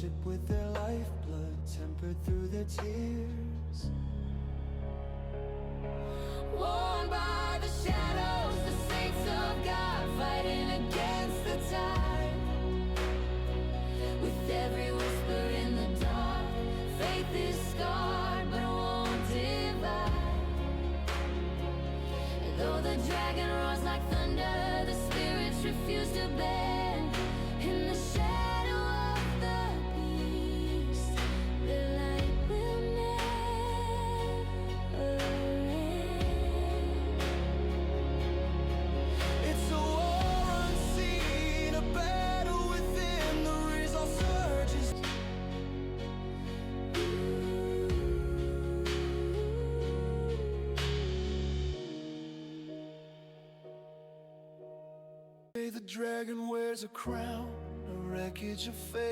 worship with their lifeblood, tempered through their tears. Worn by the shadows, the saints of God fighting against the tide. With every whisper in the dark, faith is scarred but won't divide. And though the dragon roars like thunder, the spirits refuse to bend. In the shadow of the beast, the light will never end. It's a war unseen, a battle within, the resolve surges. The dragon wears a crown, a wreckage of faith.